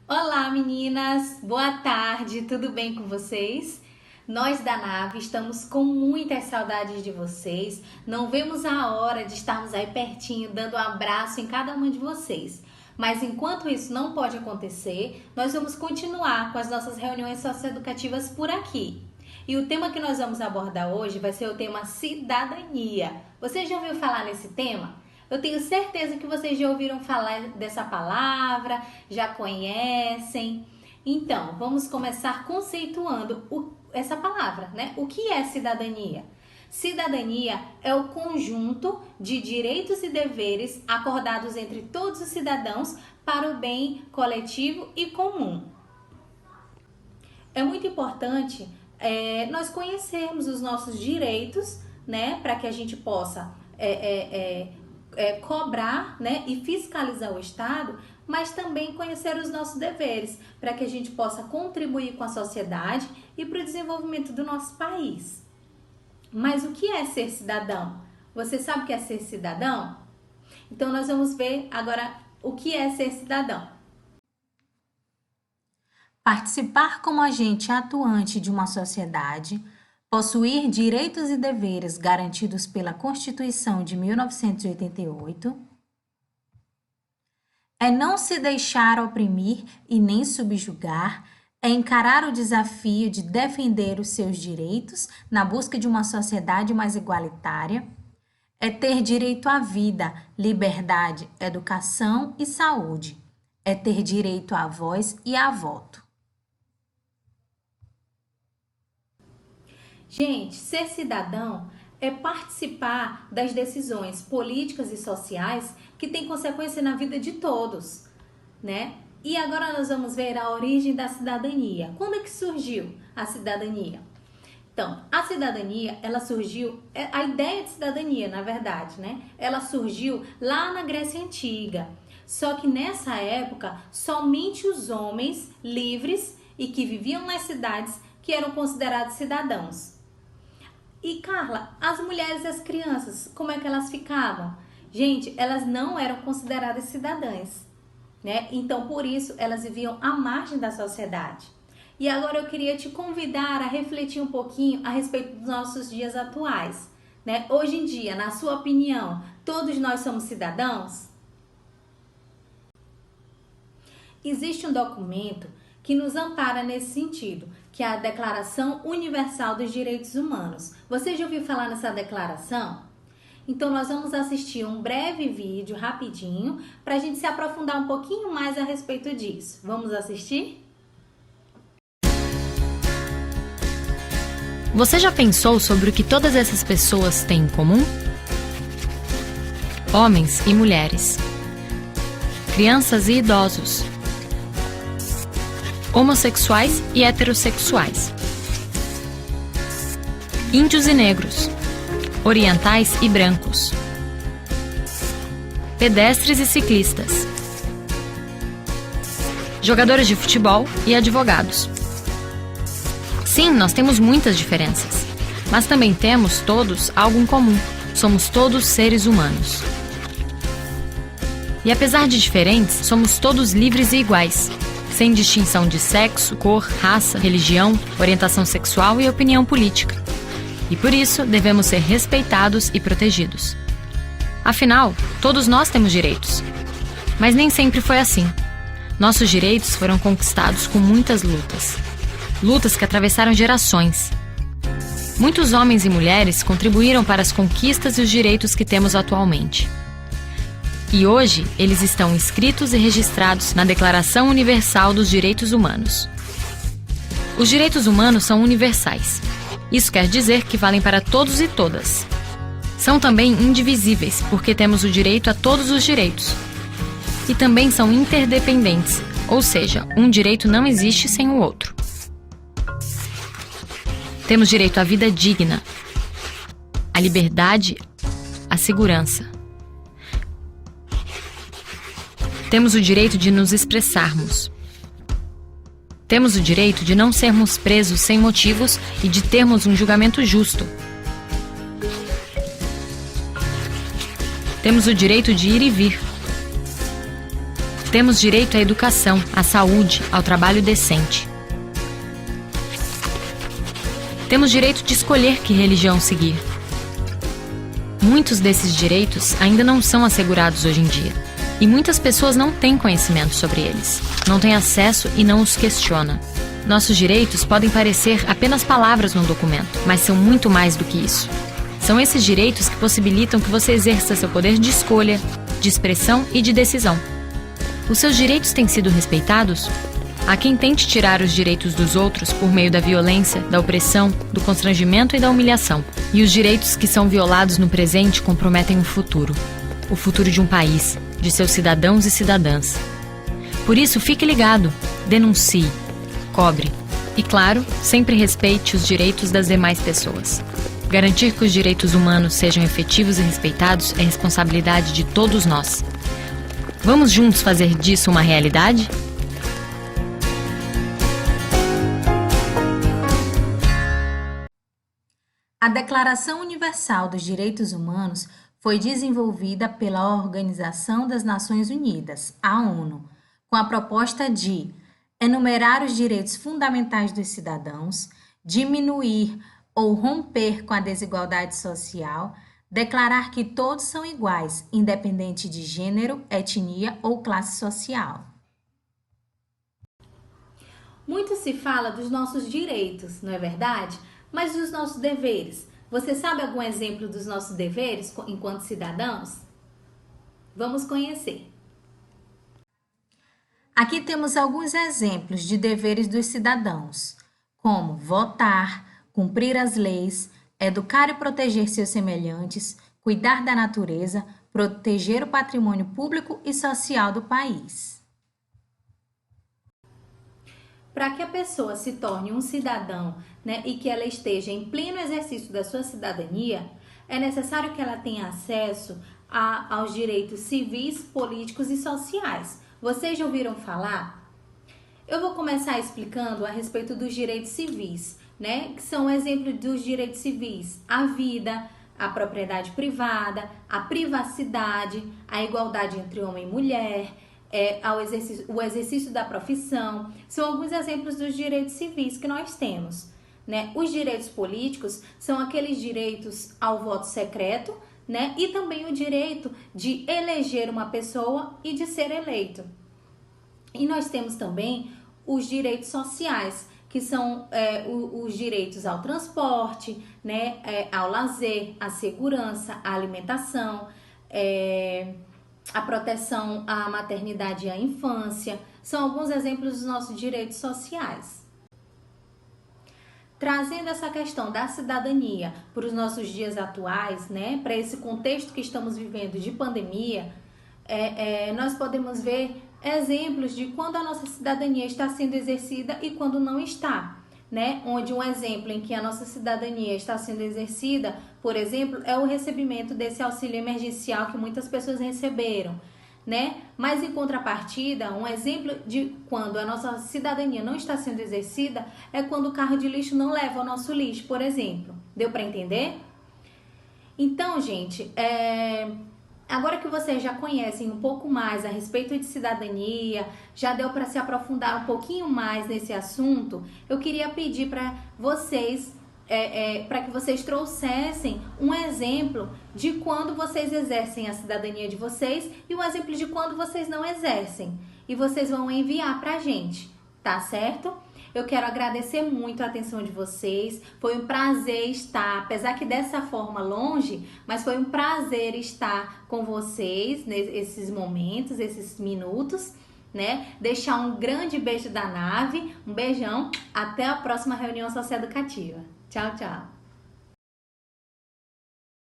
Olá meninas, boa tarde, tudo bem com vocês? Nós da nave estamos com muitas saudades de vocês, não vemos a hora de estarmos aí pertinho, dando um abraço em cada uma de vocês. Mas enquanto isso não pode acontecer, nós vamos continuar com as nossas reuniões socioeducativas por aqui. E o tema que nós vamos abordar hoje vai ser o tema cidadania. Você já ouviu falar nesse tema? Eu tenho certeza que vocês já ouviram falar dessa palavra, já conhecem. Então, vamos começar conceituando essa palavra, né? O que é cidadania? Cidadania é o conjunto de direitos e deveres acordados entre todos os cidadãos para o bem coletivo e comum. É muito importante nós conhecermos os nossos direitos, né? Para que a gente possa cobrar, né, e fiscalizar o Estado, mas também conhecer os nossos deveres, para que a gente possa contribuir com a sociedade e para o desenvolvimento do nosso país. Mas o que é ser cidadão? Você sabe o que é ser cidadão? Então nós vamos ver agora o que é ser cidadão. Participar como agente atuante de uma sociedade, possuir direitos e deveres garantidos pela Constituição de 1988, é não se deixar oprimir e nem subjugar, é encarar o desafio de defender os seus direitos na busca de uma sociedade mais igualitária, é ter direito à vida, liberdade, educação e saúde, é ter direito à voz e a voto. Gente, ser cidadão é participar das decisões políticas e sociais que têm consequência na vida de todos, né? E agora nós vamos ver a origem da cidadania. Quando é que surgiu a cidadania? Então, a cidadania, ela surgiu, a ideia de cidadania, na verdade, né? Ela surgiu lá na Grécia Antiga. Só que nessa época, somente os homens livres e que viviam nas cidades que eram considerados cidadãos. E Carla, as mulheres e as crianças, como é que elas ficavam? Gente, elas não eram consideradas cidadãs, né? Então, por isso, elas viviam à margem da sociedade. E agora eu queria te convidar a refletir um pouquinho a respeito dos nossos dias atuais, né? Hoje em dia, na sua opinião, todos nós somos cidadãos? Existe um documento que nos ampara nesse sentido, que é a Declaração Universal dos Direitos Humanos. Você já ouviu falar nessa declaração? Então nós vamos assistir um breve vídeo rapidinho para a gente se aprofundar um pouquinho mais a respeito disso. Vamos assistir? Você já pensou sobre o que todas essas pessoas têm em comum? Homens e mulheres, crianças e idosos, homossexuais e heterossexuais, índios e negros, orientais e brancos, pedestres e ciclistas, jogadores de futebol e advogados. Sim, nós temos muitas diferenças, mas também temos todos algo em comum. Somos todos seres humanos. E apesar de diferentes, somos todos livres e iguais, sem distinção de sexo, cor, raça, religião, orientação sexual e opinião política. E por isso, devemos ser respeitados e protegidos. Afinal, todos nós temos direitos. Mas nem sempre foi assim. Nossos direitos foram conquistados com muitas lutas. Lutas que atravessaram gerações. Muitos homens e mulheres contribuíram para as conquistas e os direitos que temos atualmente. E hoje, eles estão inscritos e registrados na Declaração Universal dos Direitos Humanos. Os direitos humanos são universais. Isso quer dizer que valem para todos e todas. São também indivisíveis, porque temos o direito a todos os direitos. E também são interdependentes, ou seja, um direito não existe sem o outro. Temos direito à vida digna, à liberdade, à segurança. Temos o direito de nos expressarmos. Temos o direito de não sermos presos sem motivos e de termos um julgamento justo. Temos o direito de ir e vir. Temos direito à educação, à saúde, ao trabalho decente. Temos direito de escolher que religião seguir. Muitos desses direitos ainda não são assegurados hoje em dia. E muitas pessoas não têm conhecimento sobre eles, não têm acesso e não os questiona. Nossos direitos podem parecer apenas palavras num documento, mas são muito mais do que isso. São esses direitos que possibilitam que você exerça seu poder de escolha, de expressão e de decisão. Os seus direitos têm sido respeitados? Há quem tente tirar os direitos dos outros por meio da violência, da opressão, do constrangimento e da humilhação. E os direitos que são violados no presente comprometem o futuro de um país, de seus cidadãos e cidadãs. Por isso, fique ligado, denuncie, cobre e, claro, sempre respeite os direitos das demais pessoas. Garantir que os direitos humanos sejam efetivos e respeitados é responsabilidade de todos nós. Vamos juntos fazer disso uma realidade? A Declaração Universal dos Direitos Humanos foi desenvolvida pela Organização das Nações Unidas, a ONU, com a proposta de enumerar os direitos fundamentais dos cidadãos, diminuir ou romper com a desigualdade social, declarar que todos são iguais, independente de gênero, etnia ou classe social. Muito se fala dos nossos direitos, não é verdade? Mas e os nossos deveres? Você sabe algum exemplo dos nossos deveres enquanto cidadãos? Vamos conhecer. Aqui temos alguns exemplos de deveres dos cidadãos, como votar, cumprir as leis, educar e proteger seus semelhantes, cuidar da natureza, proteger o patrimônio público e social do país. Para que a pessoa se torne um cidadão, e que ela esteja em pleno exercício da sua cidadania, é necessário que ela tenha acesso aos direitos civis, políticos e sociais. Vocês já ouviram falar? Eu vou começar explicando a respeito dos direitos civis, que são exemplos dos direitos civis: a vida, a propriedade privada, a privacidade, a igualdade entre homem e mulher, o exercício da profissão. São alguns exemplos dos direitos civis que nós temos. Os direitos políticos são aqueles direitos ao voto secreto, e também o direito de eleger uma pessoa e de ser eleito. E nós temos também os direitos sociais, que são os direitos ao transporte, ao lazer, à segurança, à alimentação, a proteção à maternidade e à infância. São alguns exemplos dos nossos direitos sociais. Trazendo essa questão da cidadania para os nossos dias atuais, para esse contexto que estamos vivendo de pandemia, nós podemos ver exemplos de quando a nossa cidadania está sendo exercida e quando não está. Onde um exemplo em que a nossa cidadania está sendo exercida, por exemplo, é o recebimento desse auxílio emergencial que muitas pessoas receberam, Mas em contrapartida, um exemplo de quando a nossa cidadania não está sendo exercida é quando o carro de lixo não leva o nosso lixo, por exemplo. Deu para entender? Então, gente, agora que vocês já conhecem um pouco mais a respeito de cidadania, já deu para se aprofundar um pouquinho mais nesse assunto, eu queria pedir para vocês, para que vocês trouxessem um exemplo de quando vocês exercem a cidadania de vocês e um exemplo de quando vocês não exercem. E vocês vão enviar para a gente, tá certo? Eu quero agradecer muito a atenção de vocês. Foi um prazer estar, apesar que dessa forma longe, mas foi um prazer estar com vocês nesses momentos, esses minutos, Deixar um grande beijo da Nave, um beijão, até a próxima reunião socioeducativa. Tchau, tchau.